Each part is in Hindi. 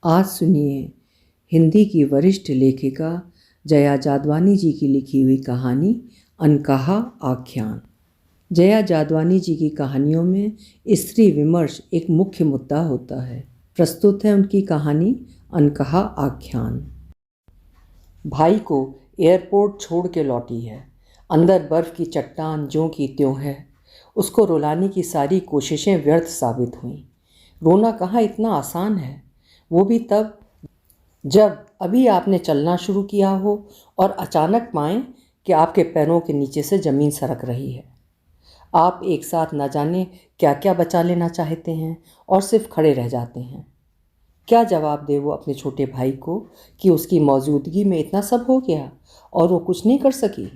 आज सुनिए हिंदी की वरिष्ठ लेखिका जया जादवानी जी की लिखी हुई कहानी अनकहा आख्यान। जया जादवानी जी की कहानियों में स्त्री विमर्श एक मुख्य मुद्दा होता है। प्रस्तुत है उनकी कहानी अनकहा आख्यान। भाई को एयरपोर्ट छोड़ के लौटी है। अंदर बर्फ़ की चट्टान ज्यों की त्यों है। उसको रुलाने की सारी कोशिशें व्यर्थ साबित हुईं। रोना कहाँ इतना आसान है, वो भी तब जब अभी आपने चलना शुरू किया हो और अचानक पाएं कि आपके पैरों के नीचे से ज़मीन सरक रही है। आप एक साथ न जाने क्या क्या बचा लेना चाहते हैं और सिर्फ खड़े रह जाते हैं। क्या जवाब दे वो अपने छोटे भाई को कि उसकी मौजूदगी में इतना सब हो गया और वो कुछ नहीं कर सकी।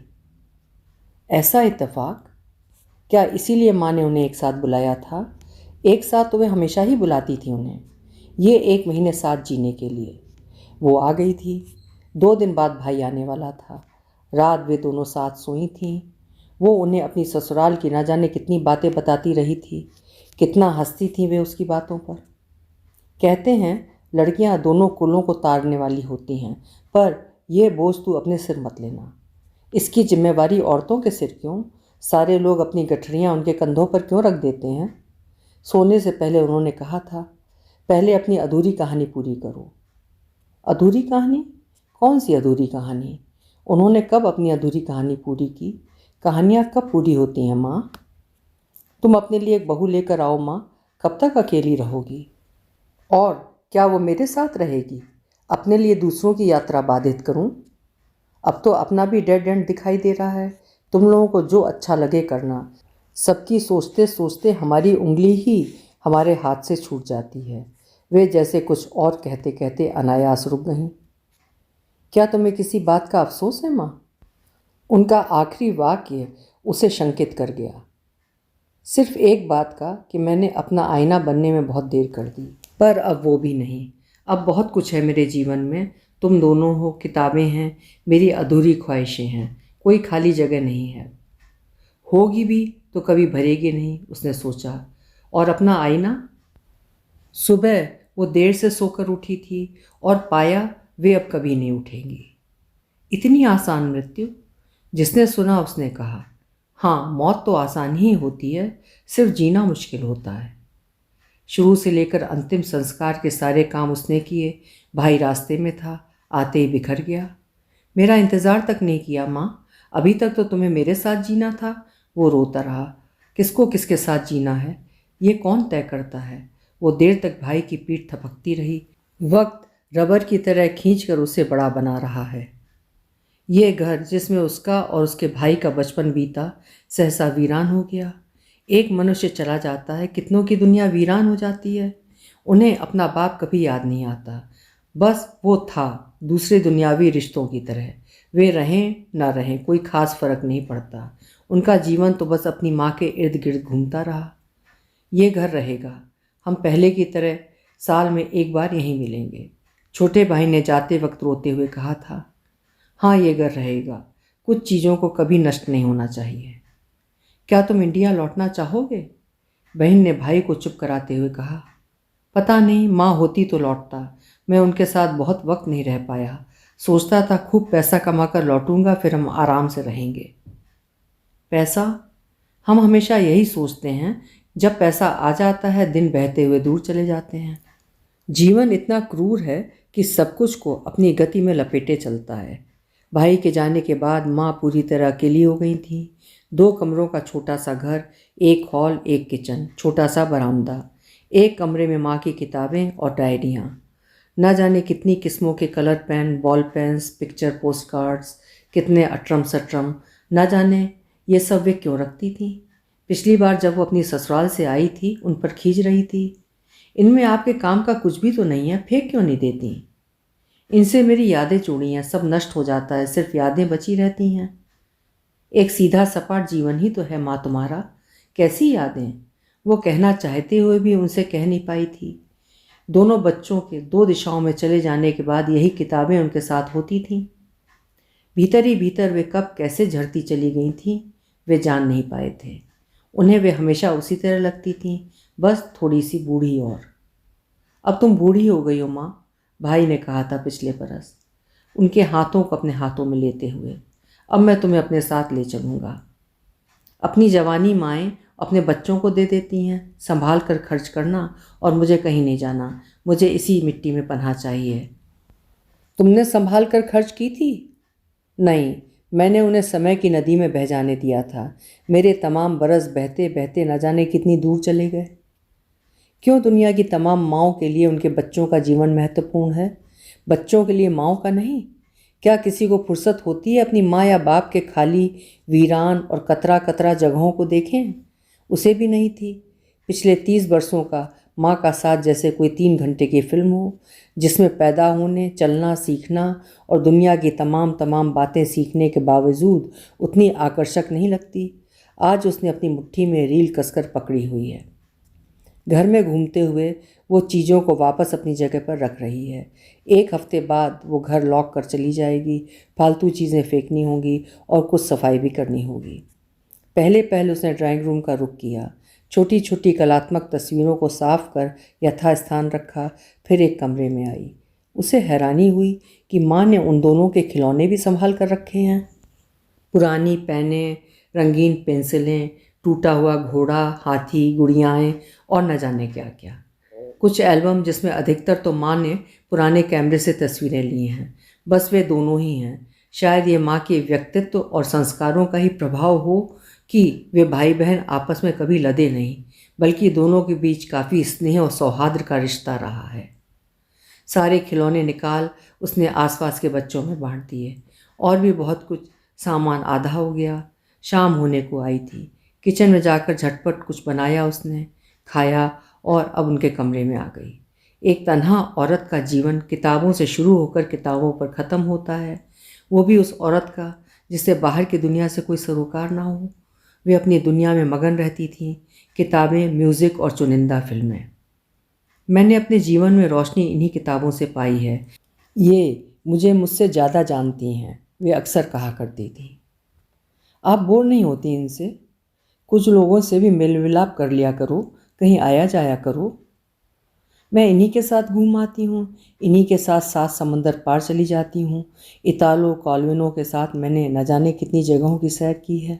ऐसा इत्तेफाक क्या इसीलिए माँ ने उन्हें एक साथ बुलाया था? एक साथ तो वे हमेशा ही बुलाती थी उन्हें, ये 1 महीने साथ जीने के लिए। वो आ गई थी। 2 दिन बाद भाई आने वाला था। रात वे दोनों साथ सोई थीं। वो उन्हें अपनी ससुराल की ना जाने कितनी बातें बताती रही थी, कितना हंसती थीं वे उसकी बातों पर। कहते हैं लड़कियां दोनों कुलों को तारने वाली होती हैं, पर यह बोझ तू अपने सिर मत लेना। इसकी जिम्मेवारी औरतों के सिर क्यों? सारे लोग अपनी गठरियाँ उनके कंधों पर क्यों रख देते हैं? सोने से पहले उन्होंने कहा था, पहले अपनी अधूरी कहानी पूरी करो। अधूरी कहानी? कौन सी अधूरी कहानी? उन्होंने कब अपनी अधूरी कहानी पूरी की? कहानियाँ कब पूरी होती हैं माँ? तुम अपने लिए एक बहू लेकर आओ माँ। कब तक अकेली रहोगी? और क्या वो मेरे साथ रहेगी? अपने लिए दूसरों की यात्रा बाधित करूं? अब तो अपना भी डेड एंड दिखाई दे रहा है। तुम लोगों को जो अच्छा लगे करना। सबकी सोचते सोचते हमारी उंगली ही हमारे हाथ से छूट जाती है। वे जैसे कुछ और कहते कहते अनायास रुक गईं। क्या तुम्हें किसी बात का अफसोस है माँ? उनका आखिरी वाक्य उसे शंकित कर गया। सिर्फ एक बात का कि मैंने अपना आईना बनने में बहुत देर कर दी, पर अब वो भी नहीं। अब बहुत कुछ है मेरे जीवन में। तुम दोनों हो, किताबें हैं, मेरी अधूरी ख्वाहिशें हैं, कोई खाली जगह नहीं है। होगी भी तो कभी भरेगी नहीं, उसने सोचा। और अपना आईना? सुबह वो देर से सोकर उठी थी और पाया वे अब कभी नहीं उठेंगी। इतनी आसान मृत्यु? जिसने सुना उसने कहा, हाँ, मौत तो आसान ही होती है, सिर्फ जीना मुश्किल होता है। शुरू से लेकर अंतिम संस्कार के सारे काम उसने किए। भाई रास्ते में था, आते ही बिखर गया। मेरा इंतज़ार तक नहीं किया माँ। अभी तक तो तुम्हें मेरे साथ जीना था। वो रोता रहा। किसको किसके साथ जीना है, ये कौन तय करता है? वो देर तक भाई की पीठ थपकती रही। वक्त रबर की तरह खींचकर उसे बड़ा बना रहा है। ये घर जिसमें उसका और उसके भाई का बचपन बीता सहसा वीरान हो गया। एक मनुष्य चला जाता है, कितनों की दुनिया वीरान हो जाती है। उन्हें अपना बाप कभी याद नहीं आता। बस वो था, दूसरे दुनियावी रिश्तों की तरह। वे रहें ना रहें कोई खास फर्क नहीं पड़ता। उनका जीवन तो बस अपनी माँ के इर्द गिर्द घूमता रहा। ये घर रहेगा। हम पहले की तरह साल में एक बार यहीं मिलेंगे, छोटे भाई ने जाते वक्त रोते हुए कहा था। हाँ, ये घर रहेगा। कुछ चीज़ों को कभी नष्ट नहीं होना चाहिए। क्या तुम इंडिया लौटना चाहोगे? बहन ने भाई को चुप कराते हुए कहा। पता नहीं, माँ होती तो लौटता। मैं उनके साथ बहुत वक्त नहीं रह पाया। सोचता था खूब पैसा कमाकर लौटूंगा, फिर हम आराम से रहेंगे। पैसा? हम हमेशा यही सोचते हैं। जब पैसा आ जाता है, दिन बहते हुए दूर चले जाते हैं। जीवन इतना क्रूर है कि सब कुछ को अपनी गति में लपेटे चलता है। भाई के जाने के बाद माँ पूरी तरह अकेली हो गई थी। 2 कमरों का छोटा सा घर, एक हॉल, एक किचन, छोटा सा बरामदा। एक कमरे में माँ की किताबें और डायरियाँ। न जाने कितनी किस्मों के colour pen, ball pens, picture post cards, कितने अटरम सटरम। न जाने ये सब वे क्यों रखती थी। पिछली बार जब वो अपनी ससुराल से आई थी, उन पर खींच रही थी। इनमें आपके काम का कुछ भी तो नहीं है, फेंक क्यों नहीं देती? इनसे मेरी यादें जुड़ी हैं, सब नष्ट हो जाता है, सिर्फ यादें बची रहती हैं। एक सीधा सपाट जीवन ही तो है माँ तुम्हारा। कैसी यादें? वो कहना चाहते हुए भी उनसे कह नहीं पाई थी। दोनों बच्चों के 2 दिशाओं में चले जाने के बाद यही किताबें उनके साथ होती थीं। भीतर ही भीतर वे कब कैसे झड़ती चली गई थीं, वे जान नहीं पाए थे। उन्हें वे हमेशा उसी तरह लगती थीं, बस थोड़ी सी बूढ़ी और। अब तुम बूढ़ी हो गई हो माँ, भाई ने कहा था पिछले बरस, उनके हाथों को अपने हाथों में लेते हुए। अब मैं तुम्हें अपने साथ ले चलूँगा। अपनी जवानी माएँ अपने बच्चों को दे देती हैं, संभाल कर खर्च करना, और मुझे कहीं नहीं जाना, मुझे इसी मिट्टी में पनाह चाहिए। तुमने संभाल कर खर्च की थी? नहीं, मैंने उन्हें समय की नदी में बह जाने दिया था। मेरे तमाम बरस बहते बहते न जाने कितनी दूर चले गए। क्यों दुनिया की तमाम माँओं के लिए उनके बच्चों का जीवन महत्वपूर्ण है, बच्चों के लिए माँओं का नहीं? क्या किसी को फुर्सत होती है अपनी माँ या बाप के खाली, वीरान और कतरा कतरा जगहों को देखें? उसे भी नहीं थी। पिछले 30 वर्षों का माँ का साथ जैसे कोई 3 घंटे की फिल्म हो, जिसमें पैदा होने, चलना, सीखना और दुनिया की तमाम बातें सीखने के बावजूद उतनी आकर्षक नहीं लगती। आज उसने अपनी मुट्ठी में रील कसकर पकड़ी हुई है। घर में घूमते हुए वो चीज़ों को वापस अपनी जगह पर रख रही है। 1 हफ्ते बाद वो घर लॉक कर चली जाएगी, फालतू चीज़ें फेंकनी होंगी और कुछ सफाई भी करनी होगी। पहले उसने ड्राइंग रूम का रुख किया, छोटी छोटी कलात्मक तस्वीरों को साफ कर यथास्थान रखा, फिर एक कमरे में आई। उसे हैरानी हुई कि माँ ने उन दोनों के खिलौने भी संभाल कर रखे हैं। पुरानी पेनें, रंगीन पेंसिलें, टूटा हुआ घोड़ा, हाथी, गुड़ियाएँ और न जाने क्या क्या। कुछ एल्बम जिसमें अधिकतर तो माँ ने पुराने कैमरे से तस्वीरें ली हैं। बस वे दोनों ही हैं। शायद ये माँ के व्यक्तित्व और संस्कारों का ही प्रभाव हो कि वे भाई बहन आपस में कभी लदे नहीं, बल्कि दोनों के बीच काफ़ी स्नेह और सौहार्द का रिश्ता रहा है। सारे खिलौने निकाल उसने आसपास के बच्चों में बांट दिए। और भी बहुत कुछ सामान आधा हो गया। शाम होने को आई थी। किचन में जाकर झटपट कुछ बनाया उसने, खाया और अब उनके कमरे में आ गई। एक तन्हा औरत का जीवन किताबों से शुरू होकर किताबों पर ख़त्म होता है, वो भी उस औरत का जिसे बाहर की दुनिया से कोई सरोकार ना हो। वे अपनी दुनिया में मगन रहती थीं, किताबें, म्यूज़िक और चुनिंदा फिल्में। मैंने अपने जीवन में रोशनी इन्हीं किताबों से पाई है। ये मुझे मुझसे ज़्यादा जानती हैं, वे अक्सर कहा करती थी। आप बोर नहीं होती इनसे? कुछ लोगों से भी मेल मिलाप कर लिया करो, कहीं आया जाया करो। मैं इन्हीं के साथ घूम आती हूँ, इन्हीं के साथ 7 समंदर पार चली जाती हूँ। इतालो कॉल्विनो के साथ मैंने न जाने कितनी जगहों की सैर की है।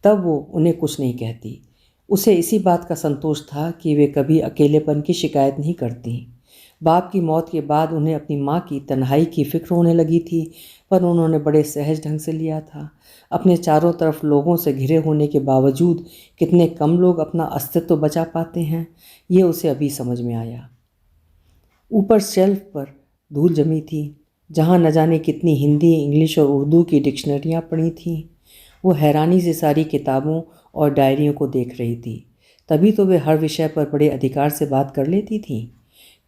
तब वो उन्हें कुछ नहीं कहती। उसे इसी बात का संतोष था कि वे कभी अकेलेपन की शिकायत नहीं करती। बाप की मौत के बाद उन्हें अपनी माँ की तन्हाई की फिक्र होने लगी थी, पर उन्होंने बड़े सहज ढंग से लिया था। अपने चारों तरफ लोगों से घिरे होने के बावजूद कितने कम लोग अपना अस्तित्व बचा पाते हैं, ये उसे अभी समझ में आया। ऊपर शेल्फ पर धूल जमी थी, जहाँ न जाने कितनी हिंदी, इंग्लिश और उर्दू की डिक्शनरियाँ पड़ी थीं। वो हैरानी से सारी किताबों और डायरियों को देख रही थी। तभी तो वे हर विषय पर बड़े अधिकार से बात कर लेती थीं।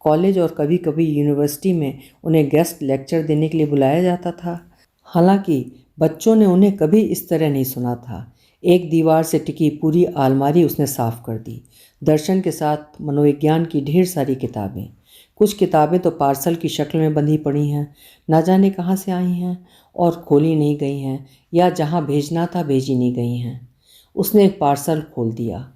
कॉलेज और कभी कभी यूनिवर्सिटी में उन्हें गेस्ट लेक्चर देने के लिए बुलाया जाता था। हालांकि बच्चों ने उन्हें कभी इस तरह नहीं सुना था। एक दीवार से टिकी पूरी अलमारी उसने साफ कर दी। दर्शन के साथ मनोविज्ञान की ढेर सारी किताबें। कुछ किताबें तो पार्सल की शक्ल में बंधी पड़ी हैं, ना जाने कहाँ से आई हैं और खोली नहीं गई हैं, या जहाँ भेजना था भेजी नहीं गई हैं। उसने एक पार्सल खोल दिया।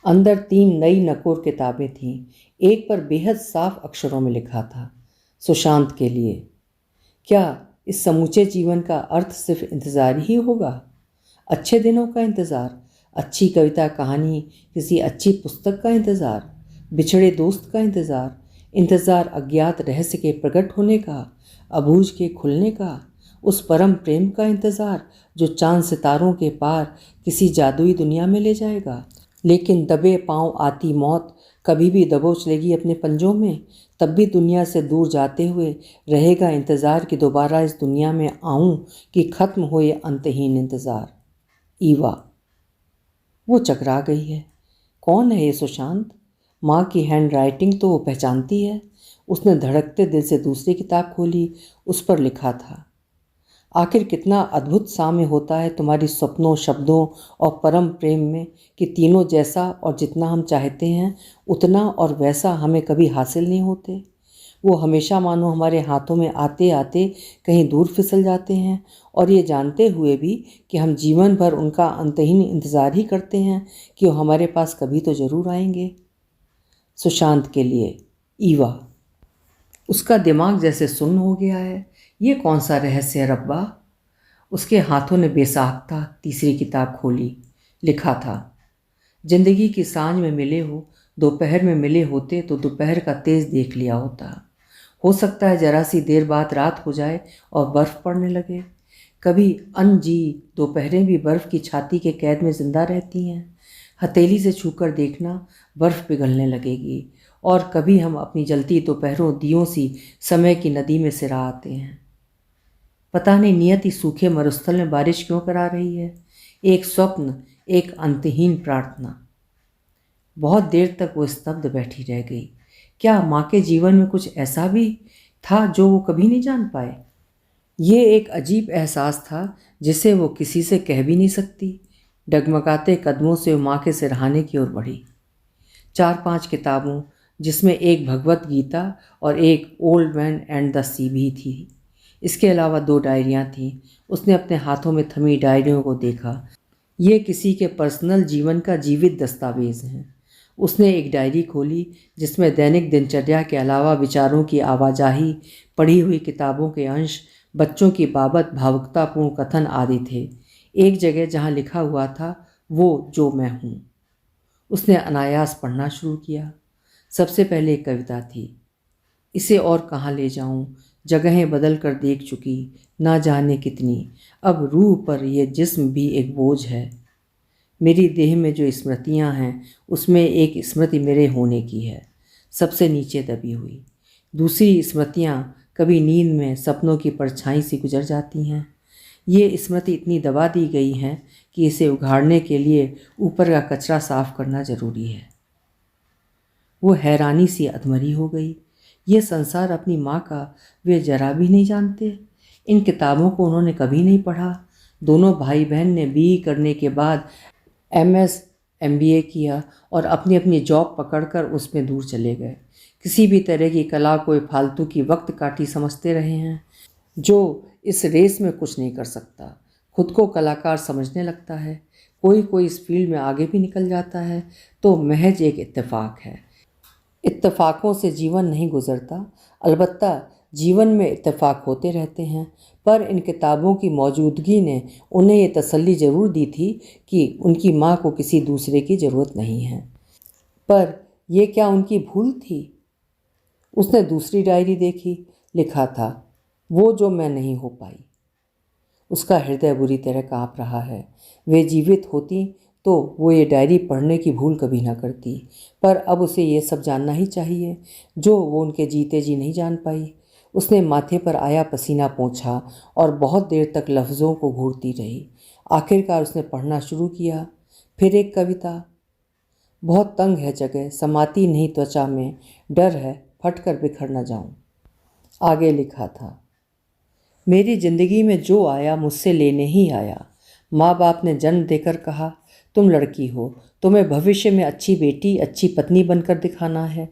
अंदर 3 नई नकोर किताबें थीं। एक पर बेहद साफ अक्षरों में लिखा था, सुशांत के लिए। क्या इस समूचे जीवन का अर्थ सिर्फ इंतज़ार ही होगा? अच्छे दिनों का इंतज़ार, अच्छी कविता, कहानी, किसी अच्छी पुस्तक का इंतज़ार, बिछड़े दोस्त का इंतज़ार, इंतज़ार अज्ञात रहस्य के प्रकट होने का, अबूझ के खुलने का, उस परम प्रेम का इंतज़ार जो चांद सितारों के पार किसी जादुई दुनिया में ले जाएगा। लेकिन दबे पांव आती मौत कभी भी दबोच लेगी अपने पंजों में, तब भी दुनिया से दूर जाते हुए रहेगा इंतज़ार कि दोबारा इस दुनिया में आऊं कि ख़त्म हो ये अंतहीन इंतज़ार। ईवा। वो चकरा गई है। कौन है ये सुशांत? माँ की हैंड राइटिंग तो वो पहचानती है। उसने धड़कते दिल से दूसरी किताब खोली। उस पर लिखा था, आखिर कितना अद्भुत साम्य होता है तुम्हारी स्वप्नों, शब्दों और परम प्रेम में कि तीनों जैसा और जितना हम चाहते हैं उतना और वैसा हमें कभी हासिल नहीं होते। वो हमेशा मानो हमारे हाथों में आते आते कहीं दूर फिसल जाते हैं, और ये जानते हुए भी कि हम जीवन भर उनका अंतहीन इंतज़ार ही करते हैं कि वो हमारे पास कभी तो ज़रूर आएंगे। सुशांत के लिए, ईवा। उसका दिमाग जैसे सुन्न हो गया है। ये कौन सा रहस्य है रब्बा? उसके हाथों ने बेसाख्ता तीसरी किताब खोली। लिखा था, जिंदगी की सांझ में मिले हो, दोपहर में मिले होते तो दोपहर का तेज देख लिया होता। हो सकता है जरा सी देर बाद रात हो जाए और बर्फ पड़ने लगे। कभी अनजी दोपहरें भी बर्फ की छाती के कैद में जिंदा रहती हैं। हथेली से छूकर देखना, बर्फ पिघलने लगेगी। और कभी हम अपनी जलती दोपहरों दियों सी समय की नदी में सिरा आते हैं। पता नहीं नियति सूखे मरुस्थल में बारिश क्यों करा रही है। एक स्वप्न, एक अंतहीन प्रार्थना। बहुत देर तक वो स्तब्ध बैठी रह गई। क्या माँ के जीवन में कुछ ऐसा भी था जो वो कभी नहीं जान पाए? ये एक अजीब एहसास था जिसे वो किसी से कह भी नहीं सकती। डगमगाते कदमों से वो माँ के सिरहाने की ओर बढ़ी। 4-5 किताबों, जिसमें एक भगवत गीता और एक ओल्ड मैन एंड द सी भी थी। इसके अलावा 2 डायरियाँ थीं। उसने अपने हाथों में थमी डायरियों को देखा। ये किसी के पर्सनल जीवन का जीवित दस्तावेज हैं। उसने एक डायरी खोली जिसमें दैनिक दिनचर्या के अलावा विचारों की आवाजाही, पढ़ी हुई किताबों के अंश, बच्चों की बाबत भावुकतापूर्ण कथन आदि थे। एक जगह जहाँ लिखा हुआ था, वो जो मैं हूँ। उसने अनायास पढ़ना शुरू किया। सबसे पहले एक कविता थी। इसे और कहाँ ले जाऊं, जगहें बदल कर देख चुकी, ना जाने कितनी, अब रूह पर यह जिस्म भी एक बोझ है। मेरी देह में जो स्मृतियां हैं उसमें एक स्मृति मेरे होने की है, सबसे नीचे दबी हुई। दूसरी स्मृतियां कभी नींद में सपनों की परछाई सी गुजर जाती हैं। ये स्मृति इतनी दबा दी गई हैं कि इसे उघाड़ने के लिए ऊपर का कचरा साफ करना जरूरी है। वो हैरानी सी अधमरी हो गई। ये संसार अपनी माँ का वे जरा भी नहीं जानते। इन किताबों को उन्होंने कभी नहीं पढ़ा। दोनों भाई बहन ने बीई करने के बाद MS MBA किया और अपनी अपनी जॉब पकड़कर उसमें दूर चले गए। किसी भी तरह की कला को फालतू की वक्त काटी समझते रहे हैं। जो इस रेस में कुछ नहीं कर सकता खुद को कलाकार समझने लगता है। कोई इस फील्ड में आगे भी निकल जाता है तो महज एक इत्तेफाक है। इत्तेफाकों से जीवन नहीं गुजरता। अलबत्ता जीवन में इत्तेफाक होते रहते हैं, पर इन किताबों की मौजूदगी ने उन्हें ये तसल्ली ज़रूर दी थी कि उनकी माँ को किसी दूसरे की ज़रूरत नहीं है। पर यह क्या उनकी भूल थी? उसने दूसरी डायरी देखी। लिखा था, वो जो मैं नहीं हो पाई। उसका हृदय बुरी तरह काँप रहा है। वे जीवित होती तो वो ये डायरी पढ़ने की भूल कभी ना करती, पर अब उसे ये सब जानना ही चाहिए जो वो उनके जीते जी नहीं जान पाई। उसने माथे पर आया पसीना पोंछा और बहुत देर तक लफ्ज़ों को घूरती रही। आखिरकार उसने पढ़ना शुरू किया। फिर एक कविता। बहुत तंग है जगह, समाती नहीं त्वचा में, डर है फटकर बिखर न जाऊं। आगे लिखा था, मेरी ज़िंदगी में जो आया मुझसे लेने ही आया। माँ बाप ने जन्म देकर कहा, तुम लड़की हो, तुम्हें भविष्य में अच्छी बेटी, अच्छी पत्नी बनकर दिखाना है।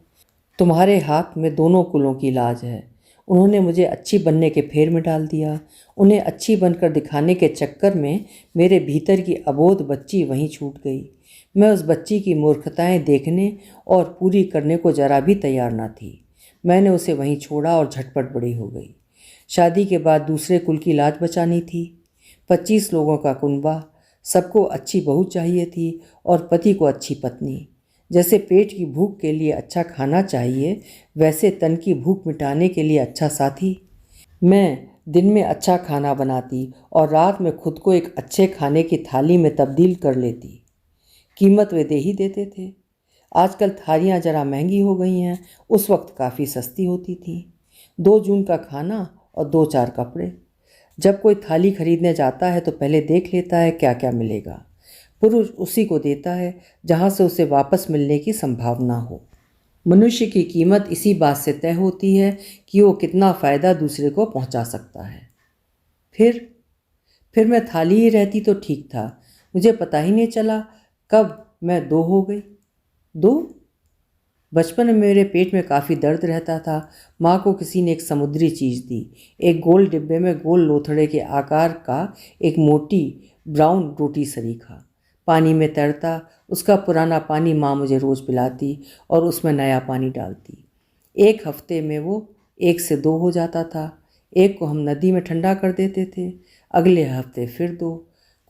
तुम्हारे हाथ में दोनों कुलों की लाज है। उन्होंने मुझे अच्छी बनने के फेर में डाल दिया। उन्हें अच्छी बनकर दिखाने के चक्कर में मेरे भीतर की अबोध बच्ची वहीं छूट गई। मैं उस बच्ची की मूर्खताएं देखने और पूरी करने को जरा भी तैयार ना थी। मैंने उसे वहीं छोड़ा और झटपट बड़ी हो गई। शादी के बाद दूसरे कुल की लाज बचानी थी। 25 लोगों का कुनबा, सबको अच्छी बहू चाहिए थी और पति को अच्छी पत्नी। जैसे पेट की भूख के लिए अच्छा खाना चाहिए, वैसे तन की भूख मिटाने के लिए अच्छा साथी। मैं दिन में अच्छा खाना बनाती और रात में खुद को एक अच्छे खाने की थाली में तब्दील कर लेती। कीमत वे दे ही देते थे। आजकल थालियाँ जरा महंगी हो गई हैं, उस वक्त काफ़ी सस्ती होती थी। 2 जून का खाना और 2-4 कपड़े। जब कोई थाली खरीदने जाता है तो पहले देख लेता है क्या क्या मिलेगा। पुरुष उसी को देता है जहाँ से उसे वापस मिलने की संभावना हो। मनुष्य की कीमत इसी बात से तय होती है कि वो कितना फ़ायदा दूसरे को पहुँचा सकता है। फिर मैं थाली ही रहती तो ठीक था। मुझे पता ही नहीं चला कब मैं 2 हो गई। 2? बचपन में मेरे पेट में काफ़ी दर्द रहता था। माँ को किसी ने एक समुद्री चीज़ दी। एक गोल डिब्बे में गोल लोथड़े के आकार का एक मोटी ब्राउन रोटी सरीखा, पानी में तैरता। उसका पुराना पानी माँ मुझे रोज़ पिलाती और उसमें नया पानी डालती। एक हफ्ते में वो 1 से 2 हो जाता था। एक को हम नदी में ठंडा कर देते थे, अगले हफ्ते फिर 2।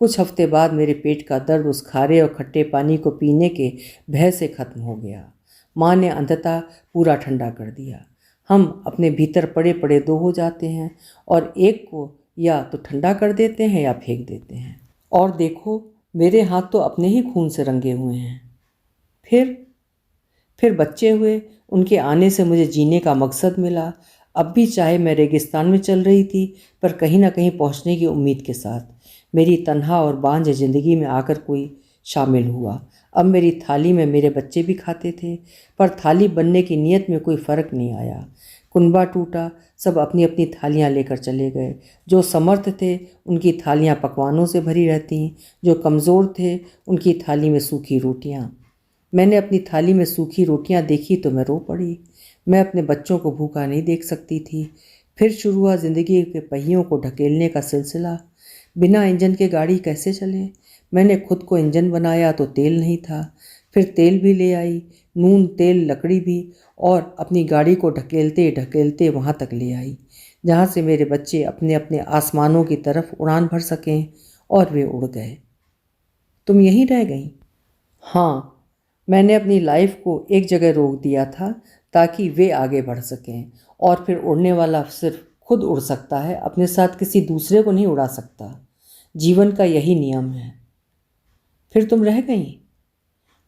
कुछ हफ्ते बाद मेरे पेट का दर्द उस खारे और खट्टे पानी को पीने के भय से खत्म हो गया। माँ ने अंततः पूरा ठंडा कर दिया। हम अपने भीतर पड़े पड़े 2 हो जाते हैं और एक को या तो ठंडा कर देते हैं या फेंक देते हैं। और देखो, मेरे हाथ तो अपने ही खून से रंगे हुए हैं। फिर बच्चे हुए। उनके आने से मुझे जीने का मकसद मिला। अब भी चाहे मैं रेगिस्तान में चल रही थी, पर कहीं ना कहीं पहुंचने की उम्मीद के साथ मेरी तन्हा और बांझ ज़िंदगी में आकर कोई शामिल हुआ। अब मेरी थाली में मेरे बच्चे भी खाते थे, पर थाली बनने की नीयत में कोई फ़र्क नहीं आया। कुनबा टूटा, सब अपनी अपनी थालियां लेकर चले गए। जो समर्थ थे उनकी थालियां पकवानों से भरी रहतीं, जो कमज़ोर थे उनकी थाली में सूखी रोटियां। मैंने अपनी थाली में सूखी रोटियां देखी तो मैं रो पड़ी। मैं अपने बच्चों को भूखा नहीं देख सकती थी। फिर शुरू हुआ ज़िंदगी के पहियों को ढकेलने का सिलसिला। बिना इंजन के गाड़ी कैसे चले? मैंने खुद को इंजन बनाया तो तेल नहीं था। फिर तेल भी ले आई, नून, तेल, लकड़ी भी, और अपनी गाड़ी को ढकेलते ढकेलते वहाँ तक ले आई जहाँ से मेरे बच्चे अपने अपने आसमानों की तरफ उड़ान भर सकें, और वे उड़ गए। तुम यहीं रह गई? हाँ, मैंने अपनी लाइफ को एक जगह रोक दिया था ताकि वे आगे बढ़ सकें, और फिर उड़ने वाला सिर्फ खुद उड़ सकता है, अपने साथ किसी दूसरे को नहीं उड़ा सकता। जीवन का यही नियम है। फिर तुम रह गई?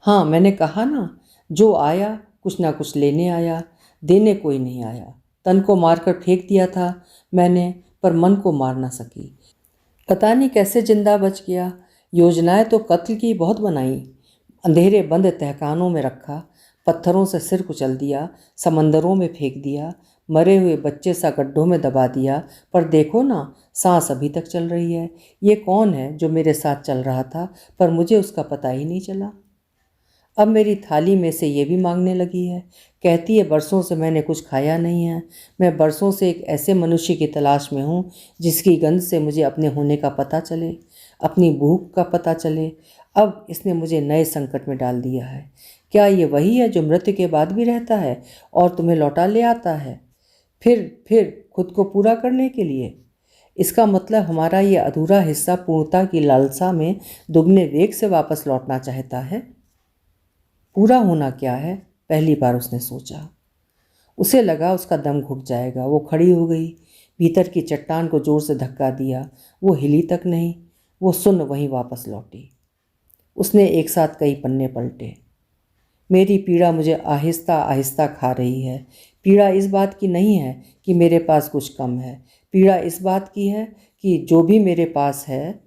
हाँ, मैंने कहा ना, जो आया कुछ ना कुछ लेने आया, देने कोई नहीं आया। तन को मारकर फेंक दिया था मैंने, पर मन को मार ना सकी। पता नहीं कैसे जिंदा बच गया। योजनाएं तो कत्ल की बहुत बनाई। अंधेरे बंद तहखानों में रखा, पत्थरों से सिर कुचल दिया, समंदरों में फेंक दिया, मरे हुए बच्चे सा गड्ढों में दबा दिया। पर देखो ना, सांस अभी तक चल रही है। ये कौन है जो मेरे साथ चल रहा था, पर मुझे उसका पता ही नहीं चला। अब मेरी थाली में से ये भी मांगने लगी है। कहती है बरसों से मैंने कुछ खाया नहीं है। मैं बरसों से एक ऐसे मनुष्य की तलाश में हूँ जिसकी गंध से मुझे अपने होने का पता चले, अपनी भूख का पता चले। अब इसने मुझे नए संकट में डाल दिया है। क्या ये वही है जो मृत्यु के बाद भी रहता है और तुम्हें लौटा ले आता है, फिर खुद को पूरा करने के लिए? इसका मतलब हमारा ये अधूरा हिस्सा पूर्णता की लालसा में दुगने वेग से वापस लौटना चाहता है। पूरा होना क्या है, पहली बार उसने सोचा। उसे लगा उसका दम घुट जाएगा। वो खड़ी हो गई, भीतर की चट्टान को जोर से धक्का दिया। वो हिली तक नहीं, वो सुन्न वहीं वापस लौटी। उसने एक साथ कई पन्ने पलटे। मेरी पीड़ा मुझे आहिस्ता आहिस्ता खा रही है। पीड़ा इस बात की नहीं है कि मेरे पास कुछ कम है। पीड़ा इस बात की है कि जो भी मेरे पास है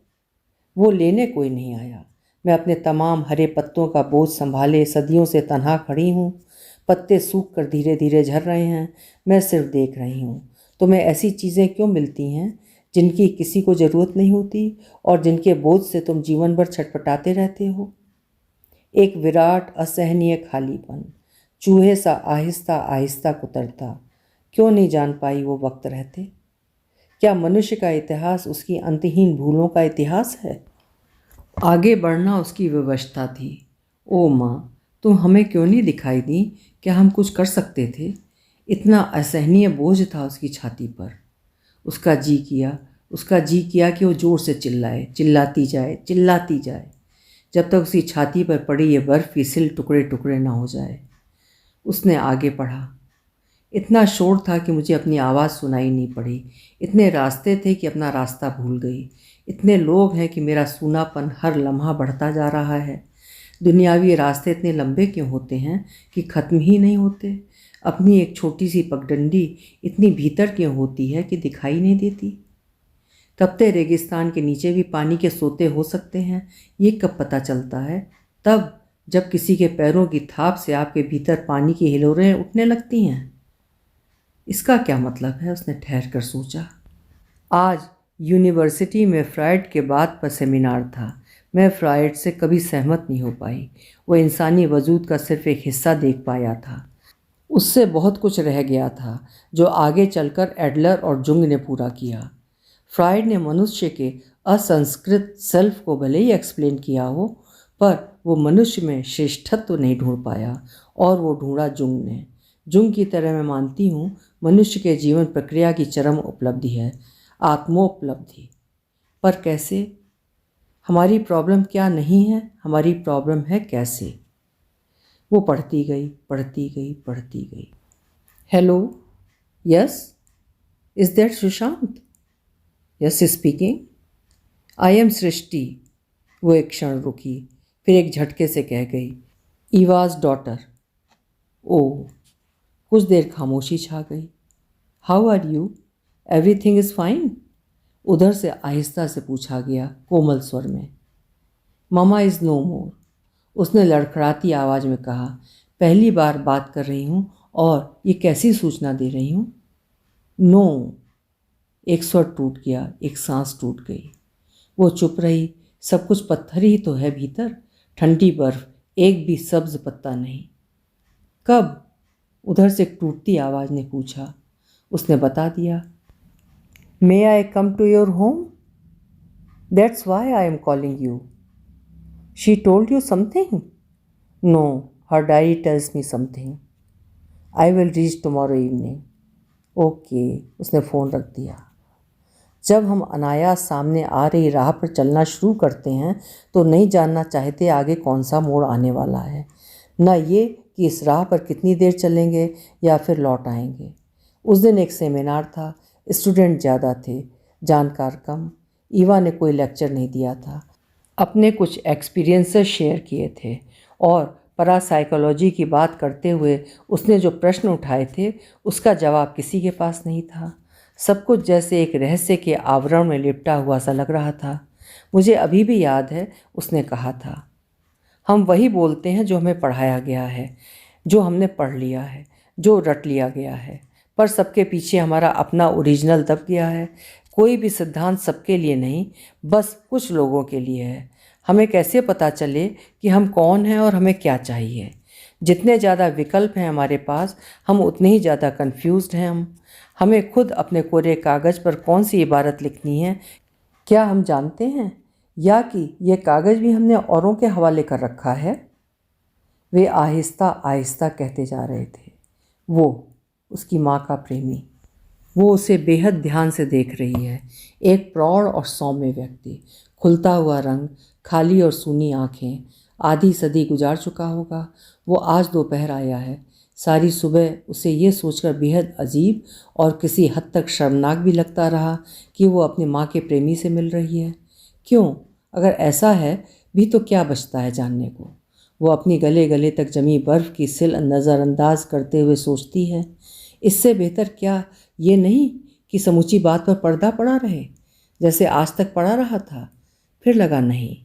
वो लेने कोई नहीं आया। मैं अपने तमाम हरे पत्तों का बोझ संभाले सदियों से तन्हा खड़ी हूँ। पत्ते सूख कर धीरे धीरे झड़ रहे हैं, मैं सिर्फ देख रही हूँ। तुम्हें ऐसी चीज़ें क्यों मिलती हैं जिनकी किसी को ज़रूरत नहीं होती और जिनके बोझ से तुम जीवन भर छटपटाते रहते हो? एक विराट असहनीय खालीपन, चूहे सा आहिस्ता आहिस्ता कुतरता। क्यों नहीं जान पाई वो वक्त रहते? क्या मनुष्य का इतिहास उसकी अंतहीन भूलों का इतिहास है? आगे बढ़ना उसकी व्यवस्था थी। ओ माँ, तुम हमें क्यों नहीं दिखाई दी? क्या हम कुछ कर सकते थे? इतना असहनीय बोझ था उसकी छाती पर। उसका जी किया कि वो जोर से चिल्लाए, चिल्लाती जाए, चिल्लाती जाए, जब तक उसकी छाती पर पड़ी ये बर्फ़ की सिल टुकड़े टुकड़े ना हो जाए। उसने आगे पढ़ा। इतना शोर था कि मुझे अपनी आवाज़ सुनाई नहीं पड़ी। इतने रास्ते थे कि अपना रास्ता भूल गई। इतने लोग हैं कि मेरा सूनापन हर लम्हा बढ़ता जा रहा है। दुनियावी रास्ते इतने लंबे क्यों होते हैं कि ख़त्म ही नहीं होते? अपनी एक छोटी सी पगडंडी इतनी भीतर क्यों होती है कि दिखाई नहीं देती? तपते रेगिस्तान के नीचे भी पानी के सोते हो सकते हैं, ये कब पता चलता है? तब जब किसी के पैरों की थाप से आपके भीतर पानी की हिलोरें उठने लगती हैं। इसका क्या मतलब है, उसने ठहर कर सोचा। आज यूनिवर्सिटी में फ्रायड के बाद पर सेमिनार था। मैं फ्रायड से कभी सहमत नहीं हो पाई। वो इंसानी वजूद का सिर्फ एक हिस्सा देख पाया था। उससे बहुत कुछ रह गया था जो आगे चलकर एडलर और जुंग ने पूरा किया। फ्रायड ने मनुष्य के असंस्कृत सेल्फ को भले ही एक्सप्लेन किया हो, पर वो मनुष्य में श्रेष्ठत्व नहीं ढूंढ पाया, और वो ढूंढा जुंग ने। जुंग की तरह मैं मानती हूँ मनुष्य के जीवन प्रक्रिया की चरम उपलब्धि है आत्मोपलब्धि। पर कैसे? हमारी प्रॉब्लम क्या नहीं है, हमारी प्रॉब्लम है कैसे। वो पढ़ती गई पढ़ती गई पढ़ती गई। Hello, yes, is that Sushant? Yes speaking. I am Srishti. वो एक क्षण रुकी, फिर एक झटके से कह गई, ईवाज डॉटर। ओ। कुछ देर खामोशी छा गई। How are you? Everything is fine? उधर से आहिस्ता से पूछा गया कोमल स्वर में। मामा इज़ नो मोर, उसने लड़खड़ाती आवाज़ में कहा। पहली बार बात कर रही हूँ और ये कैसी सूचना दे रही हूँ? नो। एक स्वर टूट गया, एक सांस टूट गई। वो चुप रही। सब कुछ पत्थर ही तो है भीतर, ठंडी बर्फ, एक भी सब्ज पत्ता नहीं। कब? उधर से एक टूटती आवाज़ ने पूछा। उसने बता दिया। May I come to your home? That's why I am calling you. She told you something? No, her diary tells me something. I will reach tomorrow evening. Okay, उसने फ़ोन रख दिया। जब हम अनायास सामने आ रही राह पर चलना शुरू करते हैं तो नहीं जानना चाहते आगे कौन सा मोड़ आने वाला है, न ये कि इस राह पर कितनी देर चलेंगे या फिर लौट आएंगे। उस दिन एक सेमिनार था, स्टूडेंट ज़्यादा थे, जानकार कम। ईवा ने कोई लेक्चर नहीं दिया था, अपने कुछ एक्सपीरियंसेस शेयर किए थे और पैरासाइकोलॉजी की बात करते हुए उसने जो प्रश्न उठाए थे उसका जवाब किसी के पास नहीं था। सब कुछ जैसे एक रहस्य के आवरण में लिपटा हुआ सा लग रहा था। मुझे अभी भी याद है उसने कहा था, हम वही बोलते हैं जो हमें पढ़ाया गया है, जो हमने पढ़ लिया है, जो रट लिया गया है, पर सबके पीछे हमारा अपना ओरिजिनल दब गया है। कोई भी सिद्धांत सबके लिए नहीं, बस कुछ लोगों के लिए है। हमें कैसे पता चले कि हम कौन हैं और हमें क्या चाहिए? जितने ज़्यादा विकल्प हैं हमारे पास, हम उतने ही ज़्यादा कन्फ्यूज्ड हैं। हमें खुद अपने कोरे कागज़ पर कौन सी इबारत लिखनी है, क्या हम जानते हैं? या कि ये कागज़ भी हमने औरों के हवाले कर रखा है? वे आहिस्ता आहिस्ता कहते जा रहे थे। वो, उसकी माँ का प्रेमी, वो उसे बेहद ध्यान से देख रही है। एक प्रौढ़ और सौम्य व्यक्ति, खुलता हुआ रंग, खाली और सूनी आँखें। आधी सदी गुजार चुका होगा। वो आज दोपहर आया है। सारी सुबह उसे ये सोचकर बेहद अजीब और किसी हद तक शर्मनाक भी लगता रहा कि वो अपनी माँ के प्रेमी से मिल रही है। क्यों? अगर ऐसा है भी तो क्या बचता है जानने को? वो अपनी गले गले तक जमी बर्फ़ की सिल नज़रअंदाज करते हुए सोचती है, इससे बेहतर क्या ये नहीं कि समूची बात पर पर्दा पड़ा रहे, जैसे आज तक पड़ा रहा था। फिर लगा नहीं,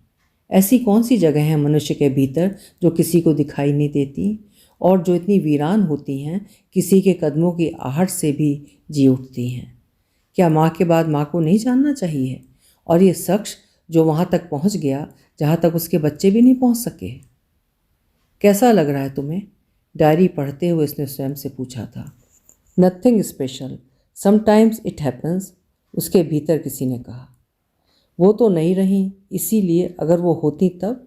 ऐसी कौन सी जगह है मनुष्य के भीतर जो किसी को दिखाई नहीं देती और जो इतनी वीरान होती हैं, किसी के कदमों की आहट से भी जी उठती हैं। क्या माँ के बाद माँ को नहीं जानना चाहिए? और ये शख्स जो वहाँ तक पहुँच गया जहाँ तक उसके बच्चे भी नहीं पहुँच सके। कैसा लग रहा है तुम्हें? डायरी पढ़ते हुए उसने स्वयं से पूछा था। Nothing special, sometimes it happens, उसके भीतर किसी ने कहा। वो तो नहीं रही, इसीलिए अगर वो होती तब?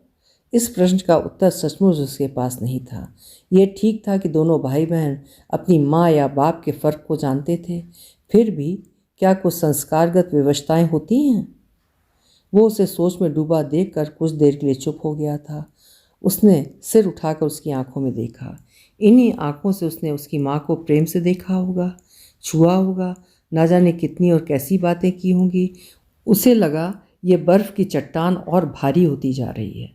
इस प्रश्न का उत्तर सचमुच उसके पास नहीं था। ये ठीक था कि दोनों भाई बहन अपनी माँ या बाप के फ़र्क को जानते थे, फिर भी क्या कुछ संस्कारगत विवशताएँ होती हैं? वो उसे सोच में डूबा देखकर कुछ देर के लिए चुप हो गया था। उसने सिर उठाकर उसकी आंखों में देखा। इन्हीं आंखों से उसने उसकी माँ को प्रेम से देखा होगा, छुआ होगा, ना जाने कितनी और कैसी बातें की होंगी। उसे लगा ये बर्फ़ की चट्टान और भारी होती जा रही है।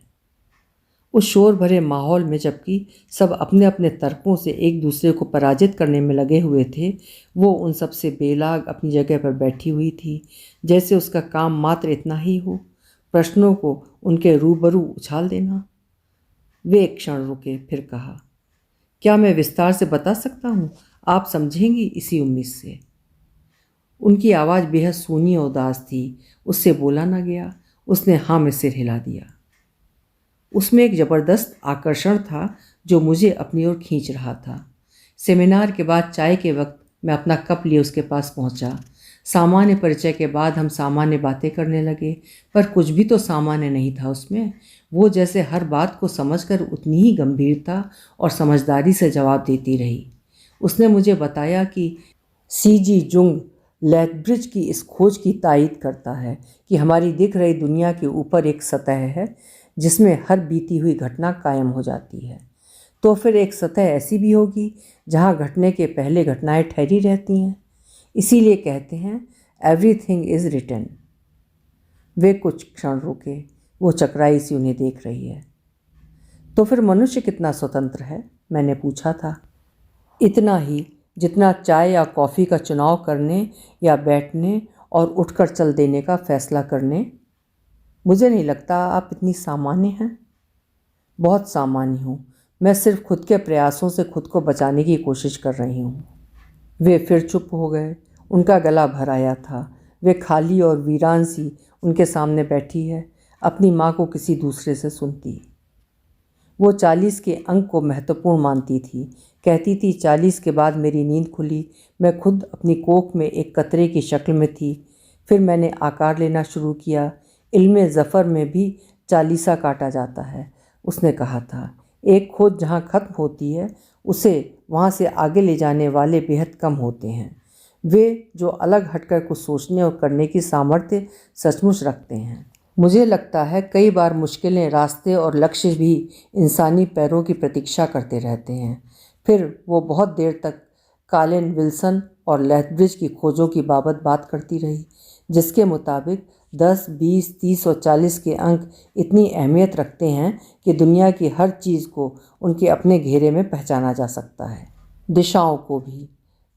उस शोर भरे माहौल में जबकि सब अपने अपने तर्कों से एक दूसरे को पराजित करने में लगे हुए थे, वो उन सब से बेलाग अपनी जगह पर बैठी हुई थी, जैसे उसका काम मात्र इतना ही हो, प्रश्नों को उनके रूबरू उछाल देना। वे एक क्षण रुके, फिर कहा, क्या मैं विस्तार से बता सकता हूँ? आप समझेंगी इसी उम्मीद से। उनकी आवाज़ बेहद सूनी और उदास थी। उससे बोला न गया। उसने हाँ में सिर हिला दिया। उसमें एक ज़बरदस्त आकर्षण था जो मुझे अपनी ओर खींच रहा था। सेमिनार के बाद चाय के वक्त मैं अपना कप लिए उसके पास पहुंचा। सामान्य परिचय के बाद हम सामान्य बातें करने लगे, पर कुछ भी तो सामान्य नहीं था उसमें। वो जैसे हर बात को समझकर उतनी ही गंभीरता और समझदारी से जवाब देती रही। उसने मुझे बताया कि सीजी जुंग लैथब्रिज की इस खोज की तायीद करता है कि हमारी दिख रही दुनिया के ऊपर एक सतह है जिसमें हर बीती हुई घटना कायम हो जाती है। तो फिर एक सतह ऐसी भी होगी जहाँ घटने के पहले घटनाएं ठहरी रहती हैं। इसीलिए कहते हैं एवरीथिंग इज़ रिटन। वे कुछ क्षण रुके। वो चकराई सी उन्हें देख रही है। तो फिर मनुष्य कितना स्वतंत्र है, मैंने पूछा था। इतना ही जितना चाय या कॉफ़ी का चुनाव करने या बैठने और उठकर चल देने का फैसला करने। मुझे नहीं लगता आप इतनी सामान्य हैं। बहुत सामान्य हूँ। मैं सिर्फ खुद के प्रयासों से खुद को बचाने की कोशिश कर रही हूँ। वे फिर चुप हो गए। उनका गला भर आया था। वे खाली और वीरान सी उनके सामने बैठी है, अपनी माँ को किसी दूसरे से सुनती। वो 40 के अंक को महत्वपूर्ण मानती थी। कहती थी 40 के बाद मेरी नींद खुली, मैं खुद अपनी कोख में एक कतरे की शक्ल में थी। फिर मैंने आकार लेना शुरू किया। इल्मे ज़फ़र में भी 40 काटा जाता है, उसने कहा था। एक खोज जहाँ ख़त्म होती है उसे वहाँ से आगे ले जाने वाले बेहद कम होते हैं। वे जो अलग हटकर कुछ सोचने और करने की सामर्थ्य सचमुच रखते हैं। मुझे लगता है कई बार मुश्किलें, रास्ते और लक्ष्य भी इंसानी पैरों की प्रतीक्षा करते रहते हैं। फिर वो बहुत देर तक कॉलिन विल्सन और लैथब्रिज की खोजों की बाबत बात करती रही, जिसके मुताबिक 10, 20, 30 और 40 के अंक इतनी अहमियत रखते हैं कि दुनिया की हर चीज़ को उनके अपने घेरे में पहचाना जा सकता है, दिशाओं को भी।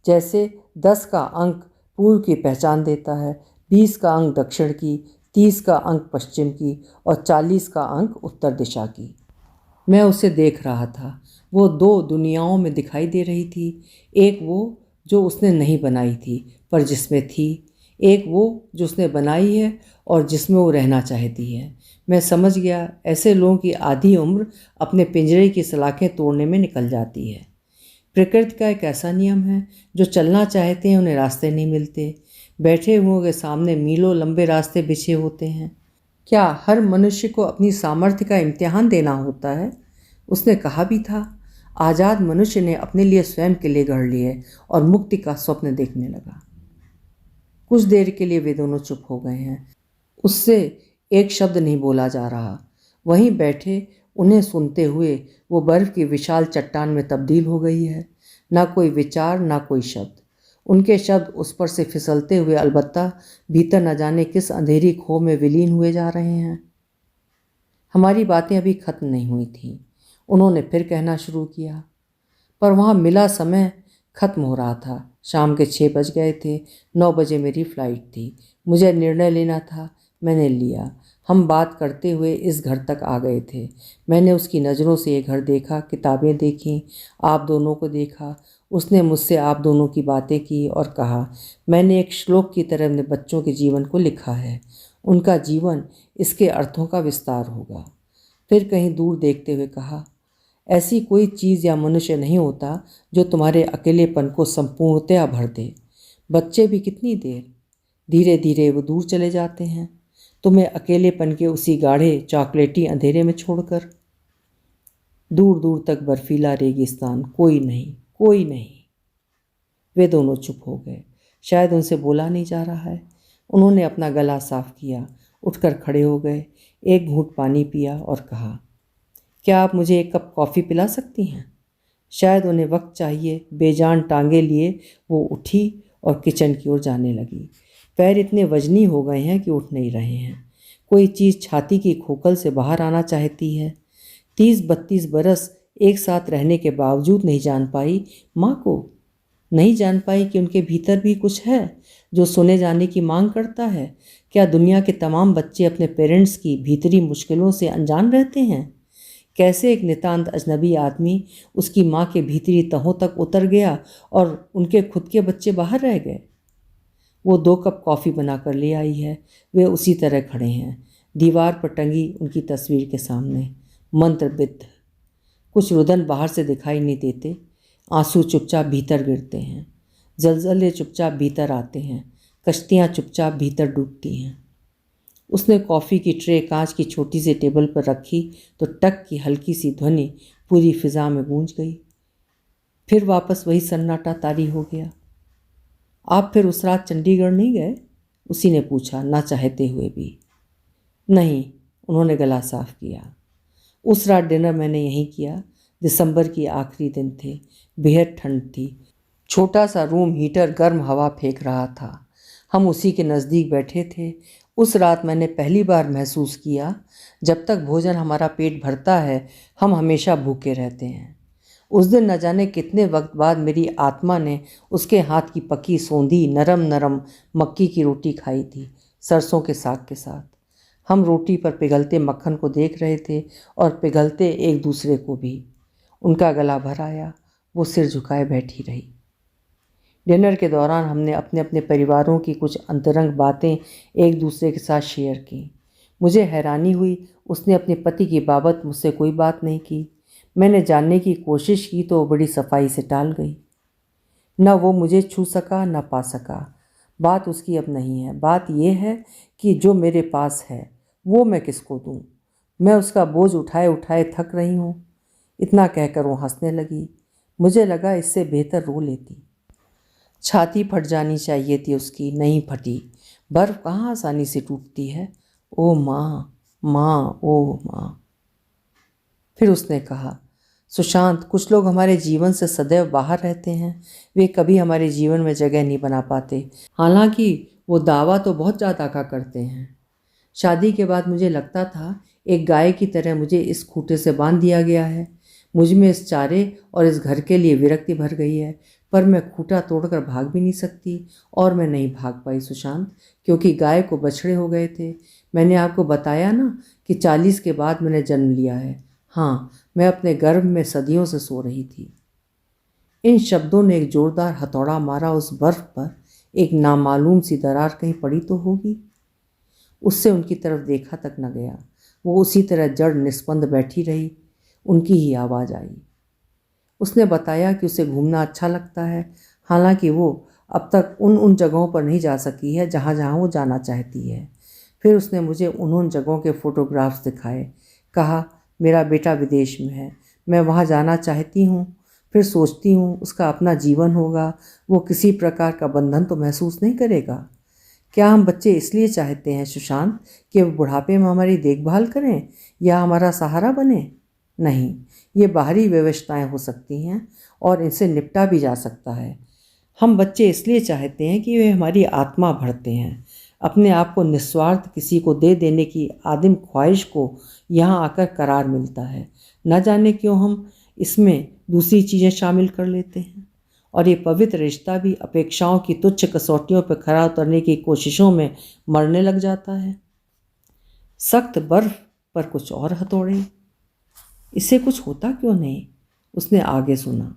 जैसे 10 का अंक पूर्व की पहचान देता है, 20 का अंक दक्षिण की, 30 का अंक पश्चिम की और 40 का अंक उत्तर दिशा की। मैं उसे देख रहा था। वो दो दुनियाओं में दिखाई दे रही थी। एक वो जो उसने नहीं बनाई थी पर जिसमें थी, एक वो जो उसने बनाई है और जिसमें वो रहना चाहती है। मैं समझ गया, ऐसे लोगों की आधी उम्र अपने पिंजरे की सलाखें तोड़ने में निकल जाती है। प्रकृति का एक ऐसा नियम है, जो चलना चाहते हैं उन्हें रास्ते नहीं मिलते। बैठे हुओं के सामने मीलों लंबे रास्ते बिछे होते हैं। क्या हर मनुष्य को अपनी सामर्थ्य का इम्तिहान देना होता है? उसने कहा भी था। आज़ाद मनुष्य ने अपने लिए स्वयं के लिए गढ़ लिए और मुक्ति का स्वप्न देखने लगा। कुछ देर के लिए वे दोनों चुप हो गए हैं। उससे एक शब्द नहीं बोला जा रहा। वहीं बैठे उन्हें सुनते हुए वो बर्फ़ की विशाल चट्टान में तब्दील हो गई है। ना कोई विचार, ना कोई शब्द। उनके शब्द उस पर से फिसलते हुए अलबत्ता भीतर न जाने किस अंधेरी खो में विलीन हुए जा रहे हैं। हमारी बातें अभी खत्म नहीं हुई थीं। उन्होंने फिर कहना शुरू किया। पर वहाँ मिला समय खत्म हो रहा था। शाम के 6 बज गए थे। 9 बजे मेरी फ़्लाइट थी। मुझे निर्णय लेना था। मैंने लिया। हम बात करते हुए इस घर तक आ गए थे। मैंने उसकी नज़रों से ये घर देखा, किताबें देखीं, आप दोनों को देखा। उसने मुझसे आप दोनों की बातें की और कहा, मैंने एक श्लोक की तरह अपने बच्चों के जीवन को लिखा है। उनका जीवन इसके अर्थों का विस्तार होगा। फिर कहीं दूर देखते हुए कहा, ऐसी कोई चीज़ या मनुष्य नहीं होता जो तुम्हारे अकेलेपन को संपूर्णतया भर दे। बच्चे भी कितनी देर, धीरे धीरे वो दूर चले जाते हैं, तुम्हें अकेलेपन के उसी गाढ़े चॉकलेटी अंधेरे में छोड़कर। दूर दूर तक बर्फीला रेगिस्तान, कोई नहीं, कोई नहीं। वे दोनों चुप हो गए। शायद उनसे बोला नहीं जा रहा है। उन्होंने अपना गला साफ किया, उठकर खड़े हो गए, एक घूंट पानी पिया और कहा, क्या आप मुझे एक कप कॉफ़ी पिला सकती हैं? शायद उन्हें वक्त चाहिए। बेजान टांगे लिए वो उठी और किचन की ओर जाने लगी। पैर इतने वजनी हो गए हैं कि उठ नहीं रहे हैं। कोई चीज़ छाती की खोखल से बाहर आना चाहती है। 30-32 बरस एक साथ रहने के बावजूद नहीं जान पाई माँ को। नहीं जान पाई कि उनके भीतर भी कुछ है जो सुने जाने की मांग करता है। क्या दुनिया के तमाम बच्चे अपने पेरेंट्स की भीतरी मुश्किलों से अनजान रहते हैं? कैसे एक नितांत अजनबी आदमी उसकी माँ के भीतरी तहों तक उतर गया और उनके खुद के बच्चे बाहर रह गए। वो 2 कप कॉफ़ी बना कर ले आई है। वे उसी तरह खड़े हैं, दीवार पर टंगी उनकी तस्वीर के सामने, मंत्रबिद्ध। कुछ रुदन बाहर से दिखाई नहीं देते। आंसू चुपचाप भीतर गिरते हैं। जलजले चुपचाप भीतर आते हैं। कश्तियाँ चुपचाप भीतर डूबती हैं। उसने कॉफ़ी की ट्रे कांच की छोटी सी टेबल पर रखी तो टक की हल्की सी ध्वनि पूरी फिज़ा में गूंज गई। फिर वापस वही सन्नाटा तारी हो गया। आप फिर उस रात चंडीगढ़ नहीं गए? उसी ने पूछा, ना चाहते हुए भी। नहीं, उन्होंने गला साफ किया। उस रात डिनर मैंने यहीं किया। दिसंबर की आखिरी दिन थे, बेहद ठंड थी। छोटा सा रूम हीटर गर्म हवा फेंक रहा था। हम उसी के नज़दीक बैठे थे। उस रात मैंने पहली बार महसूस किया, जब तक भोजन हमारा पेट भरता है हम हमेशा भूखे रहते हैं। उस दिन न जाने कितने वक्त बाद मेरी आत्मा ने उसके हाथ की पकी सौंधी नरम नरम मक्की की रोटी खाई थी, सरसों के साग के साथ। हम रोटी पर पिघलते मक्खन को देख रहे थे और पिघलते एक दूसरे को भी। उनका गला भर आया, वो सिर झुकाए बैठी रही। डिनर के दौरान हमने अपने अपने परिवारों की कुछ अंतरंग बातें एक दूसरे के साथ शेयर की। मुझे हैरानी हुई, उसने अपने पति की बाबत मुझसे कोई बात नहीं की। मैंने जानने की कोशिश की तो वो बड़ी सफाई से टाल गई। न वो मुझे छू सका न पा सका। बात उसकी अब नहीं है। बात यह है कि जो मेरे पास है वो मैं किसको दूं। मैं उसका बोझ उठाए उठाए थक रही हूँ। इतना कहकर वो हंसने लगी। मुझे लगा इससे बेहतर रो लेती। छाती फट जानी चाहिए थी उसकी, नहीं फटी। बर्फ़ कहाँ आसानी से टूटती है। ओ माँ, माँ, ओ माँ। फिर उसने कहा, सुशांत, कुछ लोग हमारे जीवन से सदैव बाहर रहते हैं। वे कभी हमारे जीवन में जगह नहीं बना पाते। हालांकि वो दावा तो बहुत ज़्यादा का करते हैं। शादी के बाद मुझे लगता था एक गाय की तरह मुझे इस खूंटे से बांध दिया गया है। मुझ में इस चारे और इस घर के लिए विरक्ति भर गई है। पर मैं खूंटा तोड़कर भाग भी नहीं सकती, और मैं नहीं भाग पाई सुशांत, क्योंकि गाय को बछड़े हो गए थे। मैंने आपको बताया ना कि 40 के बाद मैंने जन्म लिया है। हाँ, मैं अपने गर्भ में सदियों से सो रही थी। इन शब्दों ने एक जोरदार हथौड़ा मारा उस बर्फ पर। एक नामालूम सी दरार कहीं पड़ी तो होगी। उससे उनकी तरफ देखा तक न गया। वो उसी तरह जड़ निस्पंद बैठी रही। उनकी ही आवाज़ आई। उसने बताया कि उसे घूमना अच्छा लगता है, हालांकि वो अब तक उन जगहों पर नहीं जा सकी है जहाँ जहाँ वो जाना चाहती है। फिर उसने मुझे उन जगहों के फ़ोटोग्राफ्स दिखाए। कहा, मेरा बेटा विदेश में है, मैं वहाँ जाना चाहती हूँ। फिर सोचती हूँ उसका अपना जीवन होगा, वो किसी प्रकार का बंधन तो महसूस नहीं करेगा। क्या हम बच्चे इसलिए चाहते हैं सुशांत कि वो बुढ़ापे में हमारी देखभाल करें या हमारा सहारा बने? नहीं, ये बाहरी व्यवस्थाएं हो सकती हैं और इनसे निपटा भी जा सकता है। हम बच्चे इसलिए चाहते हैं कि वे हमारी आत्मा भरते हैं। अपने आप को निस्वार्थ किसी को दे देने की आदिम ख्वाहिश को यहाँ आकर करार मिलता है। न जाने क्यों हम इसमें दूसरी चीज़ें शामिल कर लेते हैं, और ये पवित्र रिश्ता भी अपेक्षाओं की तुच्छ कसौटियों पर खरा उतरने की कोशिशों में मरने लग जाता है। सख्त बर्फ पर कुछ और हथौड़े, इससे कुछ होता क्यों नहीं? उसने आगे सुना।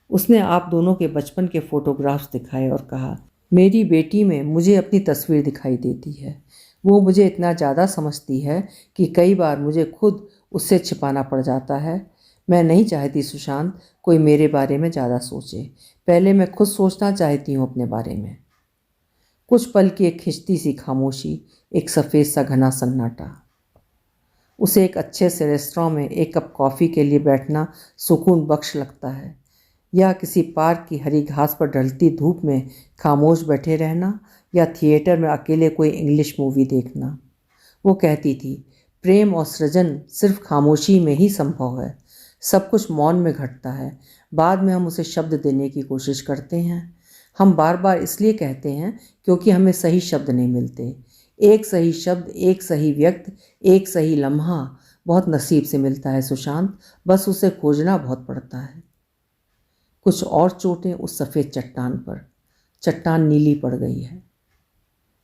उसने आप दोनों के बचपन के फोटोग्राफ्स दिखाए और कहा, मेरी बेटी में मुझे अपनी तस्वीर दिखाई देती है। वो मुझे इतना ज़्यादा समझती है कि कई बार मुझे खुद उससे छिपाना पड़ जाता है। मैं नहीं चाहती सुशांत कोई मेरे बारे में ज़्यादा सोचे। पहले मैं खुद सोचना चाहती हूँ अपने बारे में। कुछ पल की एक खिंचती सी खामोशी, एक सफ़ेद सा घना सन्नाटा। उसे एक अच्छे से रेस्तरां में एक कप कॉफ़ी के लिए बैठना सुकून बख्श लगता है, या किसी पार्क की हरी घास पर ढलती धूप में खामोश बैठे रहना, या थिएटर में अकेले कोई इंग्लिश मूवी देखना। वो कहती थी, प्रेम और सृजन सिर्फ खामोशी में ही संभव है। सब कुछ मौन में घटता है। बाद में हम उसे शब्द देने की कोशिश करते हैं। हम बार बार इसलिए कहते हैं क्योंकि हमें सही शब्द नहीं मिलते। एक सही शब्द, एक सही व्यक्त, एक सही लम्हा बहुत नसीब से मिलता है सुशांत, बस उसे खोजना बहुत पड़ता है। कुछ और चोटें उस सफ़ेद चट्टान पर। चट्टान नीली पड़ गई है।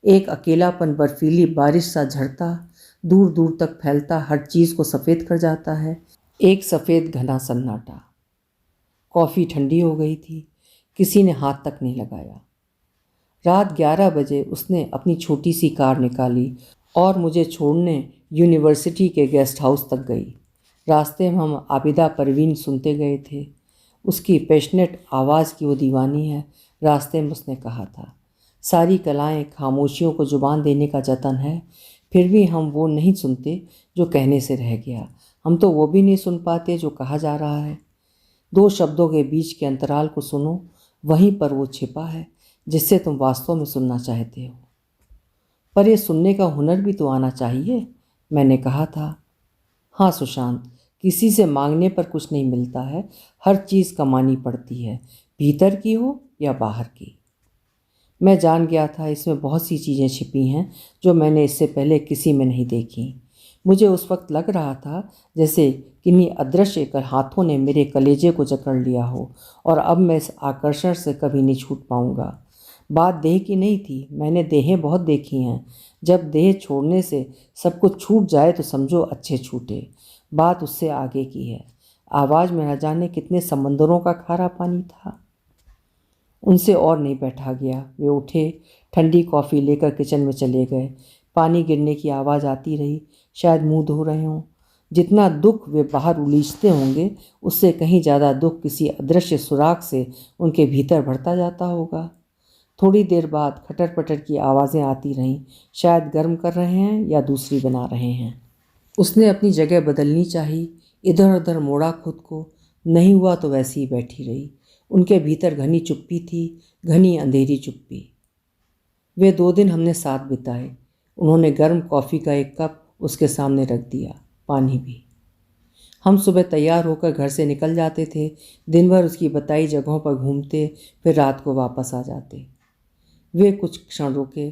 एक अकेलापन बर्फीली बारिश सा झड़ता दूर दूर तक फैलता हर चीज़ को सफ़ेद कर जाता है। एक सफ़ेद घना सन्नाटा। कॉफ़ी ठंडी हो गई थी। किसी ने हाथ तक नहीं लगाया। रात 11 बजे उसने अपनी छोटी सी कार निकाली और मुझे छोड़ने यूनिवर्सिटी के गेस्ट हाउस तक गई। रास्ते में हम आबिदा परवीन सुनते गए थे। उसकी पैशनेट आवाज़ की वो दीवानी है। रास्ते में उसने कहा था, सारी कलाएं खामोशियों को जुबान देने का जतन है, फिर भी हम वो नहीं सुनते जो कहने से रह गया। हम तो वो भी नहीं सुन पाते जो कहा जा रहा है। दो शब्दों के बीच के अंतराल को सुनो, वहीं पर वो छिपा है जिससे तुम वास्तव में सुनना चाहते हो। पर यह सुनने का हुनर भी तो आना चाहिए, मैंने कहा था। हाँ सुशांत, किसी से मांगने पर कुछ नहीं मिलता है, हर चीज़ कमानी पड़ती है, भीतर की हो या बाहर की। मैं जान गया था इसमें बहुत सी चीज़ें छिपी हैं जो मैंने इससे पहले किसी में नहीं देखी। मुझे उस वक्त लग रहा था जैसे किन्हीं अदृश्य हाथों ने मेरे कलेजे को जकड़ लिया हो और अब मैं इस आकर्षण से कभी नहीं छूट पाऊंगा। बात देह की नहीं थी, मैंने देहें बहुत देखी हैं। जब देह छोड़ने से सब कुछ छूट जाए तो समझो अच्छे छूटे। बात उससे आगे की है। आवाज़ में न जाने कितने समंदरों का खारा पानी था। उनसे और नहीं बैठा गया। वे उठे, ठंडी कॉफ़ी लेकर किचन में चले गए। पानी गिरने की आवाज़ आती रही, शायद मुंह धो रहे हों। जितना दुख वे बाहर उलीझते होंगे, उससे कहीं ज़्यादा दुख किसी अदृश्य सुराख से उनके भीतर बढ़ता जाता होगा। थोड़ी देर बाद खटर पटर की आवाज़ें आती रहीं, शायद गर्म कर रहे हैं या दूसरी बना रहे हैं। उसने अपनी जगह बदलनी चाहिए, इधर उधर मोड़ा खुद को, नहीं हुआ तो वैसी ही बैठी रही। उनके भीतर घनी चुप्पी थी, घनी अंधेरी चुप्पी। वे 2 दिन हमने साथ बिताए। उन्होंने गर्म कॉफ़ी का एक कप उसके सामने रख दिया, पानी भी। हम सुबह तैयार होकर घर से निकल जाते थे, दिन भर उसकी बताई जगहों पर घूमते, फिर रात को वापस आ जाते। वे कुछ क्षण रुके,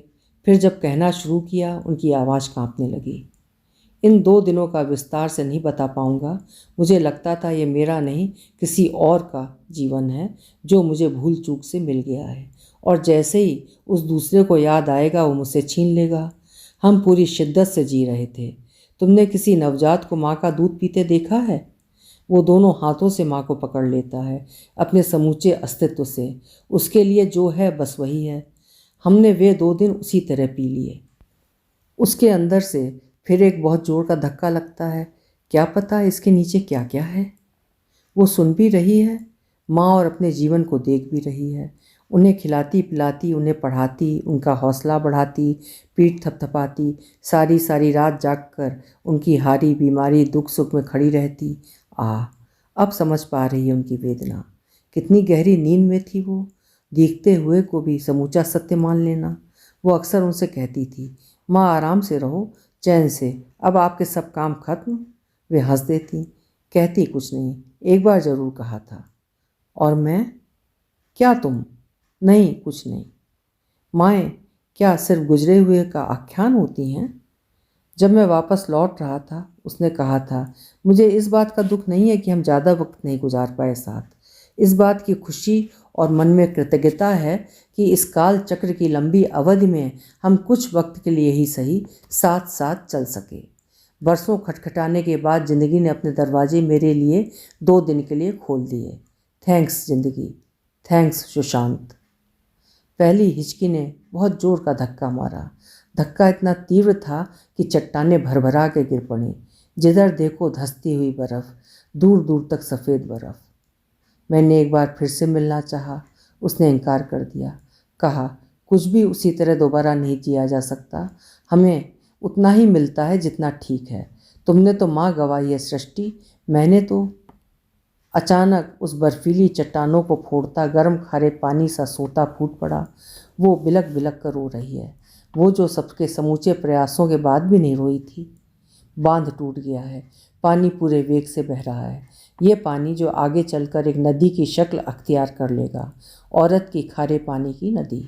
फिर जब कहना शुरू किया उनकी आवाज़ कांपने लगी। इन 2 दिनों का विस्तार से नहीं बता पाऊंगा। मुझे लगता था ये मेरा नहीं, किसी और का जीवन है जो मुझे भूल चूक से मिल गया है, और जैसे ही उस दूसरे को याद आएगा वो मुझसे छीन लेगा। हम पूरी शिद्दत से जी रहे थे। तुमने किसी नवजात को माँ का दूध पीते देखा है? वो दोनों हाथों से माँ को पकड़ लेता है, अपने समूचे अस्तित्व से। उसके लिए जो है बस वही है। हमने वे 2 दिन उसी तरह पी लिए। उसके अंदर से फिर एक बहुत जोर का धक्का लगता है। क्या पता इसके नीचे क्या क्या है। वो सुन भी रही है माँ, और अपने जीवन को देख भी रही है। उन्हें खिलाती पिलाती, उन्हें पढ़ाती, उनका हौसला बढ़ाती, पीठ थपथपाती, सारी सारी रात जागकर उनकी हारी बीमारी दुख सुख में खड़ी रहती। अब समझ पा रही है उनकी वेदना। कितनी गहरी नींद में थी वो, देखते हुए को भी समूचा सत्य मान लेना। वो अक्सर उनसे कहती थी, माँ आराम से रहो, चैन से, अब आपके सब काम खत्म। वे हंस देती, कहती कुछ नहीं, एक बार ज़रूर कहा था। और मैं? क्या तुम? नहीं, कुछ नहीं। माएँ क्या सिर्फ गुजरे हुए का आख्यान होती हैं? जब मैं वापस लौट रहा था उसने कहा था, मुझे इस बात का दुख नहीं है कि हम ज़्यादा वक्त नहीं गुजार पाए साथ। इस बात की खुशी और मन में कृतज्ञता है कि इस काल चक्र की लंबी अवधि में हम कुछ वक्त के लिए ही सही साथ साथ चल सके। बरसों खटखटाने के बाद ज़िंदगी ने अपने दरवाजे मेरे लिए 2 दिन के लिए खोल दिए। थैंक्स ज़िंदगी, थैंक्स सुशांत। पहली हिचकी ने बहुत जोर का धक्का मारा। धक्का इतना तीव्र था कि चट्टानें भरभरा के गिर पड़ीं। जिधर देखो धंसती हुई बर्फ़, दूर दूर तक सफ़ेद बर्फ़। मैंने एक बार फिर से मिलना चाहा, उसने इनकार कर दिया। कहा, कुछ भी उसी तरह दोबारा नहीं जिया जा सकता। हमें उतना ही मिलता है जितना ठीक है। तुमने तो माँ गंवाई है सृष्टि, मैंने तो। अचानक उस बर्फीली चट्टानों को फोड़ता गर्म खारे पानी सा सोता फूट पड़ा। वो बिलक बिलक कर रो रही है, वो जो सबके समूचे प्रयासों के बाद भी नहीं रोई थी। बांध टूट गया है, पानी पूरे वेग से बह रहा है। ये पानी जो आगे चलकर एक नदी की शक्ल अख्तियार कर लेगा, औरत की खारे पानी की नदी।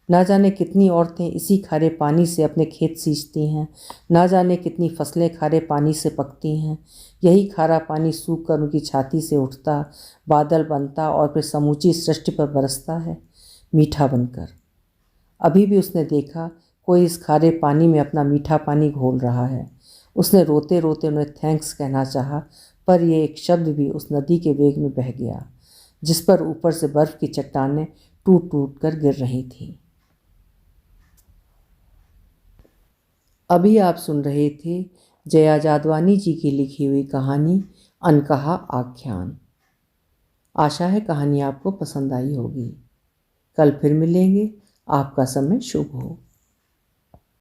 ना जाने कितनी औरतें इसी खारे पानी से अपने खेत सींचती हैं, ना जाने कितनी फसलें खारे पानी से पकती हैं। यही खारा पानी सूख कर उनकी छाती से उठता, बादल बनता और फिर समूची सृष्टि पर बरसता है, मीठा बनकर। अभी भी उसने देखा कोई इस खारे पानी में अपना मीठा पानी घोल रहा है। उसने रोते रोते उन्हें थैंक्स कहना चाहा, पर यह एक शब्द भी उस नदी के वेग में बह गया, जिस पर ऊपर से बर्फ़ की चट्टानें टूट टूट कर गिर रही थीं। अभी आप सुन रहे थे जया जादवानी जी की लिखी हुई कहानी अनकहा आख्यान। आशा है कहानी आपको पसंद आई होगी। कल फिर मिलेंगे। आपका समय शुभ हो।